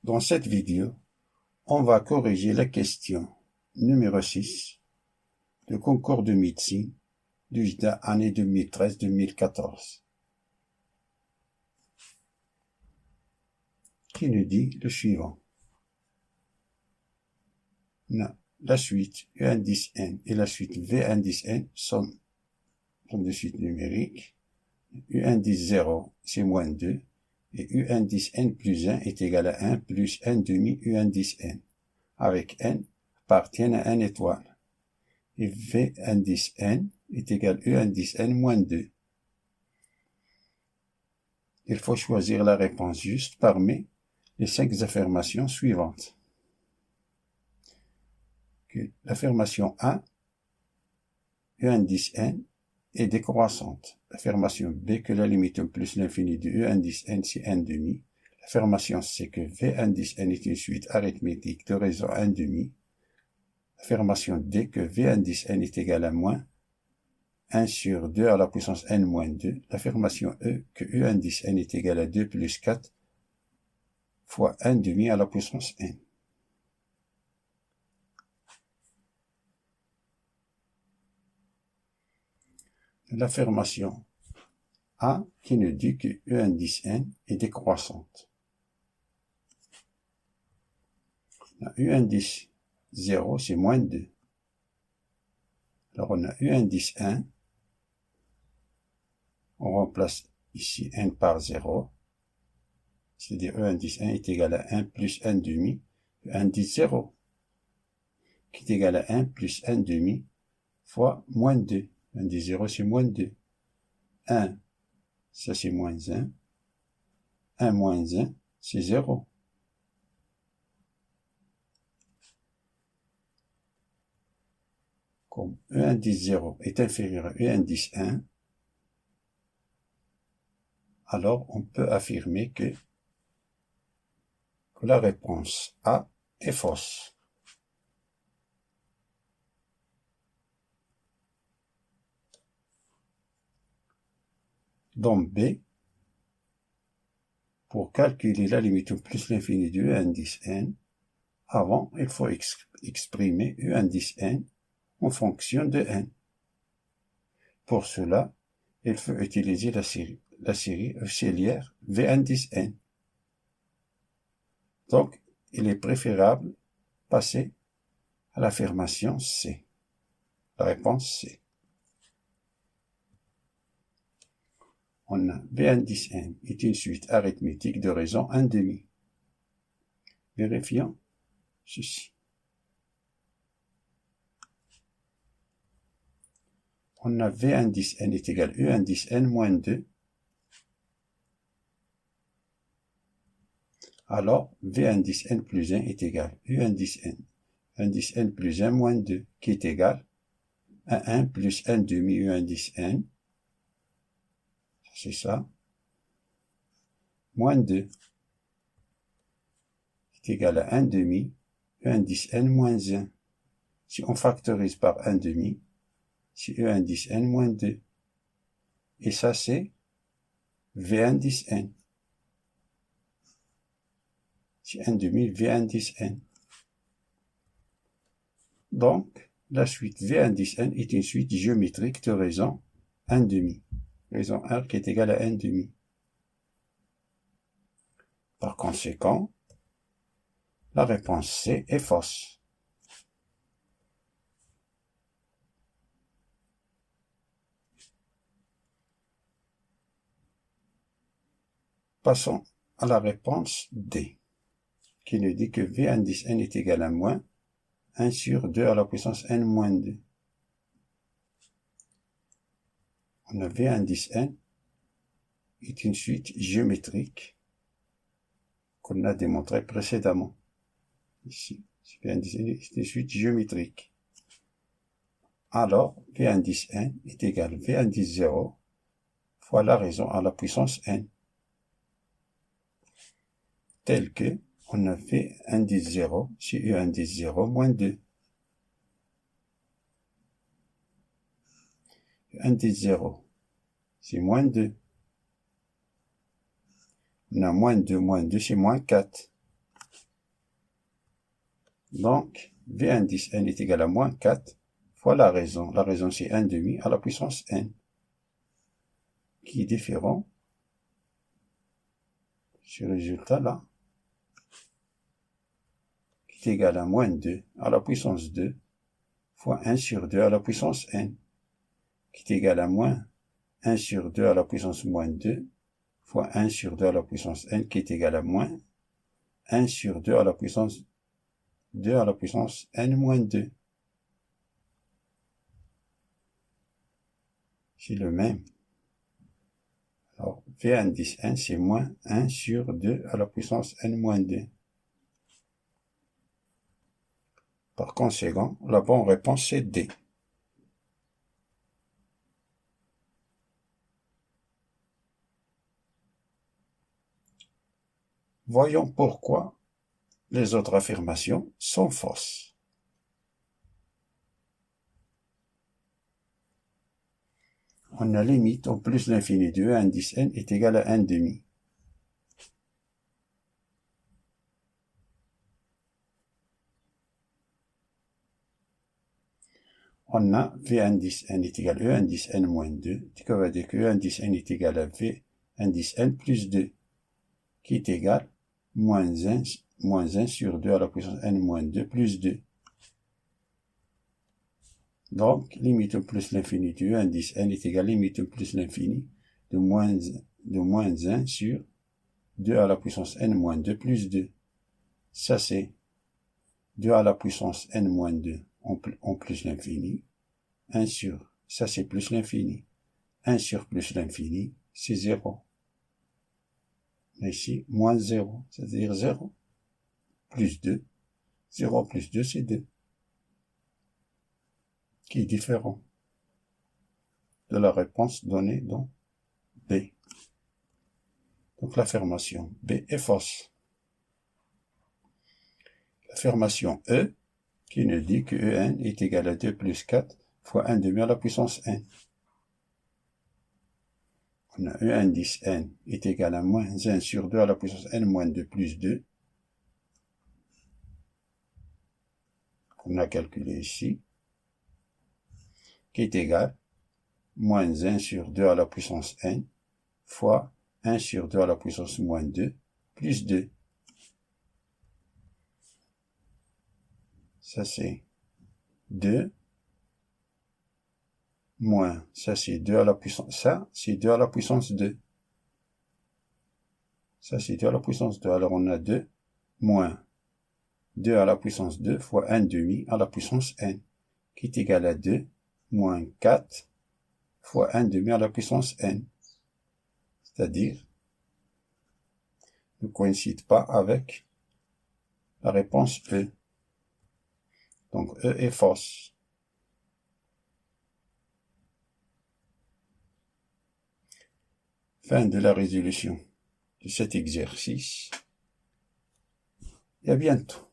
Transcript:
Dans cette vidéo, on va corriger la question numéro 6 du concours de médecine du JDA année 2013-2014, qui nous dit le suivant. La suite U indice N et la suite V indice N sont des suites numériques. U indice 0, c'est moins 2, et U indice N plus 1 est égal à 1 plus N demi U indice N, avec N appartiennent à N étoile. Et V indice N est égal à U indice N moins 2. Il faut choisir la réponse juste parmi les 5 affirmations suivantes. L'affirmation 1, U indice N est décroissante. L'affirmation B, que la limite plus l'infini de U indice N, c'est N demi. L'affirmation C, que V indice N est une suite arithmétique de raison N demi. L'affirmation D, que V indice N est égal à moins 1 sur 2 à la puissance N moins 2. L'affirmation E, que U indice N est égal à 2 plus 4 fois N demi à la puissance N. L'affirmation A qui nous dit que U indice N est décroissante. La U indice 0, c'est moins 2. Alors on a U indice 1. On remplace ici N par 0. C'est-à-dire U indice 1 est égal à 1 plus N demi. U indice 0 qui est égal à 1 plus N demi fois moins 2. U indice 0, c'est moins 2. 1, ça c'est moins 1. 1 moins 1, c'est 0. Comme U indice 0 est inférieur à U indice 1, alors on peut affirmer que la réponse A est fausse. Dans B, pour calculer la limite plus l'infini de U indice N, avant, il faut exprimer U indice N en fonction de N. Pour cela, il faut utiliser la série auxiliaire V indice N. Donc, il est préférable passer à l'affirmation C. La réponse C. On a V indice N est une suite arithmétique de raison 1 demi. Vérifions ceci. On a V indice N est égal à U indice N moins 2. Alors, V indice N plus 1 est égal à U indice N. Indice N plus 1 moins 2, qui est égal à 1 plus N demi U indice N. C'est ça. Moins 2 est égal à 1 demi U indice N moins 1. Si on factorise par 1 demi, c'est U indice N moins 2. Et ça, c'est V indice N. C'est 1 demi V indice N. Donc, la suite V indice N est une suite géométrique de raison 1 demi. Raison R qui est égale à 1 demi. Par conséquent, la réponse C est fausse. Passons à la réponse D, qui nous dit que V indice N est égal à moins 1 sur 2 à la puissance N moins 2. On a V indice N est une suite géométrique qu'on a démontré précédemment. Ici, V indice N est une suite géométrique. Alors, V indice N est égal à V indice 0 fois la raison à la puissance N. Tel que on a V indice 0, c'est U indice 0 moins 2. U indice 0, c'est moins 2. On a moins 2, c'est moins 4. Donc, V indice n est égal à moins 4 fois la raison. La raison, c'est 1/2 à la puissance n, qui est différent. Ce résultat-là, qui est égal à moins 2 à la puissance 2 fois 1 sur 2 à la puissance n, qui est égal à moins 1 sur 2 à la puissance moins 2 fois 1 sur 2 à la puissance n, qui est égal à moins 1 sur 2 à la puissance 2 à la puissance n moins 2. C'est le même. Alors, V indice n, c'est moins 1 sur 2 à la puissance n moins 2. Par conséquent, la bonne réponse est D. Voyons pourquoi les autres affirmations sont fausses. On a limite au plus l'infini de E indice n est égal à 1/2. On a V indice n est égal à E indice n moins 2, ce qui veut dire que E indice n est égal à V indice n plus 2, qui est égal moins 1 sur 2 à la puissance n moins 2 plus 2. Donc, limite au plus l'infini de E indice n est égal à limite au plus l'infini de moins 1 sur 2 à la puissance n moins 2 plus 2. Ça, c'est 2 à la puissance n moins 2 en plus l'infini. 1 sur, ça c'est plus l'infini. 1 sur plus l'infini, c'est 0. Ici, moins 0, c'est-à-dire 0. Plus 2. 0 plus 2, c'est 2. Qui est différent de la réponse donnée dans B. Donc l'affirmation B est fausse. L'affirmation E, qui nous dit que En est égal à 2 plus 4 fois 1/2 à la puissance n. On a E indice n est égal à moins 1 sur 2 à la puissance n moins 2 plus 2. On a calculé ici, qui est égal à moins 1 sur 2 à la puissance n fois 1 sur 2 à la puissance moins 2 plus 2. Ça c'est 2 moins, ça c'est 2 à la puissance, ça c'est 2 à la puissance 2. Ça c'est 2 à la puissance 2. Alors on a 2 moins 2 à la puissance 2 fois 1/2 à la puissance n, qui est égal à 2 moins 4 fois 1/2 à la puissance n. C'est-à-dire, ne coïncide pas avec la réponse E. Donc E est fausse. Fin de la résolution de cet exercice. Et à bientôt.